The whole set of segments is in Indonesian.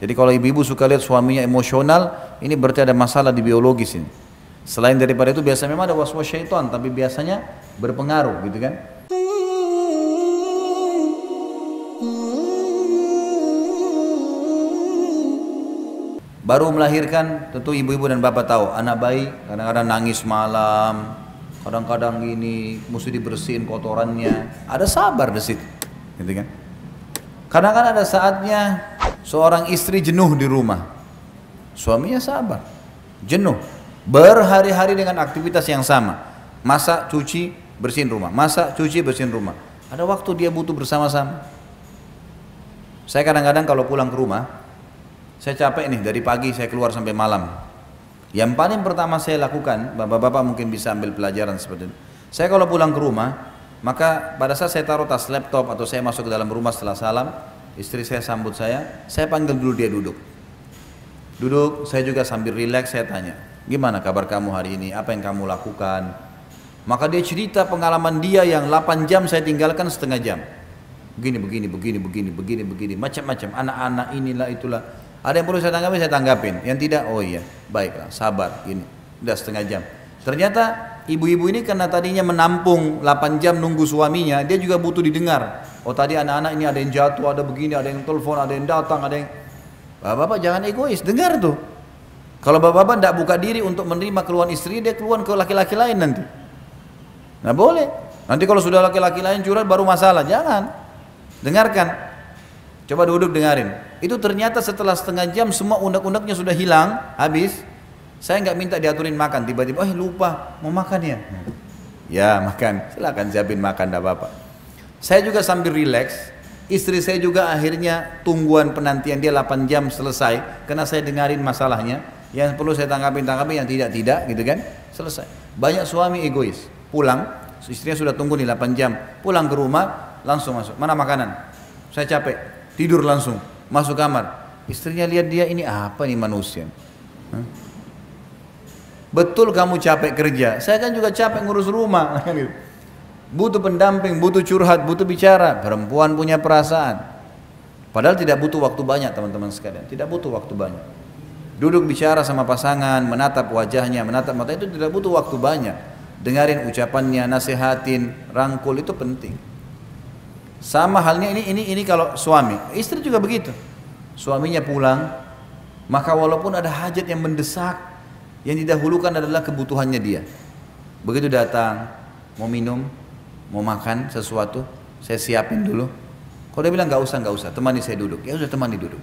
Jadi kalau ibu-ibu suka lihat suaminya emosional, ini berarti ada masalah di biologis ini. Selain daripada itu biasa memang ada was-was syaitan, tapi biasanya berpengaruh gitu kan. Baru melahirkan, tentu ibu-ibu dan bapak tahu, anak bayi kadang-kadang nangis malam, kadang-kadang ini mesti dibersihin kotorannya, ada sabar di situ, gitu kan. Kadang-kadang ada saatnya seorang istri jenuh di rumah, suaminya sabar, jenuh, berhari-hari dengan aktivitas yang sama, masak, cuci, bersihin rumah, masak, cuci, bersihin rumah. Ada waktu dia butuh bersama-sama. Saya kadang-kadang kalau pulang ke rumah, saya capek nih, dari pagi saya keluar sampai malam. Yang paling pertama saya lakukan, bapak-bapak mungkin bisa ambil pelajaran seperti itu. Saya kalau pulang ke rumah, maka pada saat saya taruh tas laptop atau saya masuk ke dalam rumah setelah salam, istri saya sambut saya panggil dulu dia duduk. Duduk, saya juga sambil rileks saya tanya, gimana kabar kamu hari ini, apa yang kamu lakukan? Maka dia cerita pengalaman dia yang 8 jam saya tinggalkan setengah jam. Begini, macam-macam, anak-anak inilah itulah. Ada yang perlu saya tanggapi, saya tanggapin. Yang tidak, oh iya, baiklah, sabar, gini. Udah setengah jam. Ternyata ibu-ibu ini karena tadinya menampung 8 jam nunggu suaminya, dia juga butuh didengar. Oh tadi anak-anak ini ada yang jatuh, ada begini, ada yang telepon, ada yang datang, ada yang... Bapak-bapak jangan egois, dengar tuh. Kalau bapak-bapak tidak buka diri untuk menerima keluhan istri, dia keluhan ke laki-laki lain nanti. Nah boleh. Nanti kalau sudah laki-laki lain curhat baru masalah, jangan. Dengarkan. Coba duduk dengarin. Itu ternyata setelah setengah jam semua undak-undaknya sudah hilang, habis. Saya nggak minta diaturin makan, tiba-tiba, oh lupa mau makan ya. Ya makan, silakan siapin makan, tidak apa-apa. Saya juga sambil rileks. Istri saya juga akhirnya tungguan penantian dia 8 jam selesai, karena saya dengarin masalahnya. Yang perlu saya tanggapin, yang tidak, gitu kan? Selesai. Banyak suami egois, pulang, istrinya sudah tunggu nih 8 jam, pulang ke rumah langsung masuk. Mana makanan? Saya capek. Tidur langsung, masuk kamar. Istrinya lihat dia, ini apa nih manusia? Betul kamu capek kerja, saya kan juga capek ngurus rumah. Butuh pendamping, butuh curhat, butuh bicara. Perempuan punya perasaan. Padahal tidak butuh waktu banyak teman-teman sekalian, tidak butuh waktu banyak. Duduk bicara sama pasangan, menatap wajahnya, menatap mata, itu tidak butuh waktu banyak. Dengarin ucapannya, nasihatin, rangkul, itu penting. Sama halnya ini kalau suami, istri juga begitu. Suaminya pulang, maka walaupun ada hajat yang mendesak, yang didahulukan adalah kebutuhannya dia. Begitu datang, mau minum, mau makan sesuatu, saya siapin dulu. Kalau dia bilang nggak usah, temani saya duduk. Ya sudah, temani duduk.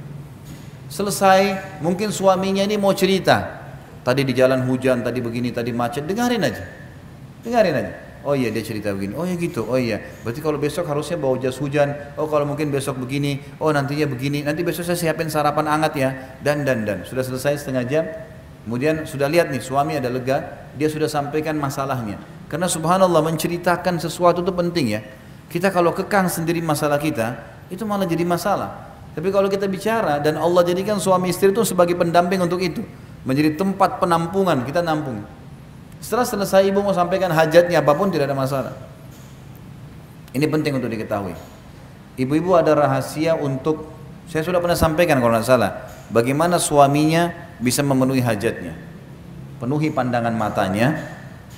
Selesai, mungkin suaminya ini mau cerita. Tadi di jalan hujan, tadi begini, tadi macet, dengarin aja. Oh iya dia cerita begini, oh ya gitu, oh iya. Berarti kalau besok harusnya bawa jas hujan. Oh kalau mungkin besok begini, oh nantinya begini. Nanti besok saya siapin sarapan hangat ya. Dan. Sudah selesai setengah jam. Kemudian sudah lihat nih suami ada lega, dia sudah sampaikan masalahnya. Karena subhanallah menceritakan sesuatu itu penting ya. Kita kalau kekang sendiri masalah kita, itu malah jadi masalah. Tapi kalau kita bicara dan Allah jadikan suami istri itu sebagai pendamping untuk itu, menjadi tempat penampungan, kita nampung. Setelah selesai ibu mau sampaikan hajatnya apapun tidak ada masalah. Ini penting untuk diketahui. Ibu-ibu ada rahasia untuk, saya sudah pernah sampaikan kalau tidak salah, bagaimana suaminya bisa memenuhi hajatnya. Penuhi pandangan matanya,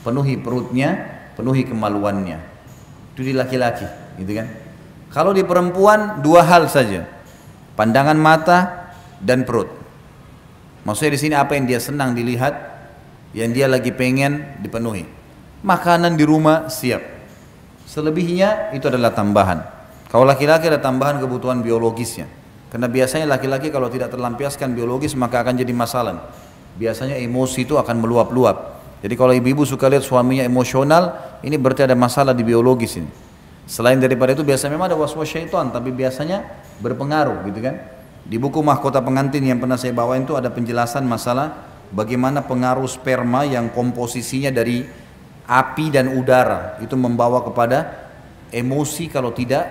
penuhi perutnya, penuhi kemaluannya. Itu di laki-laki, gitu kan? Kalau di perempuan 2 hal saja, pandangan mata dan perut. Maksudnya di sini apa yang dia senang dilihat, yang dia lagi pengen dipenuhi. Makanan di rumah siap. Selebihnya itu adalah tambahan. Kalau laki-laki ada tambahan kebutuhan biologisnya. Karena biasanya laki-laki kalau tidak terlampiaskan biologis maka akan jadi masalah. Biasanya emosi itu akan meluap-luap. Jadi kalau ibu-ibu suka lihat suaminya emosional, ini berarti ada masalah di biologis ini. Selain daripada itu biasa memang ada was-was syaitan, tapi biasanya berpengaruh gitu kan. Di buku Mahkota Pengantin yang pernah saya bawain itu ada penjelasan masalah bagaimana pengaruh sperma yang komposisinya dari api dan udara itu membawa kepada emosi kalau tidak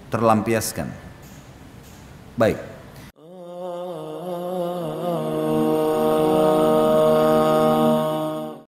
terlampiaskan. Baik.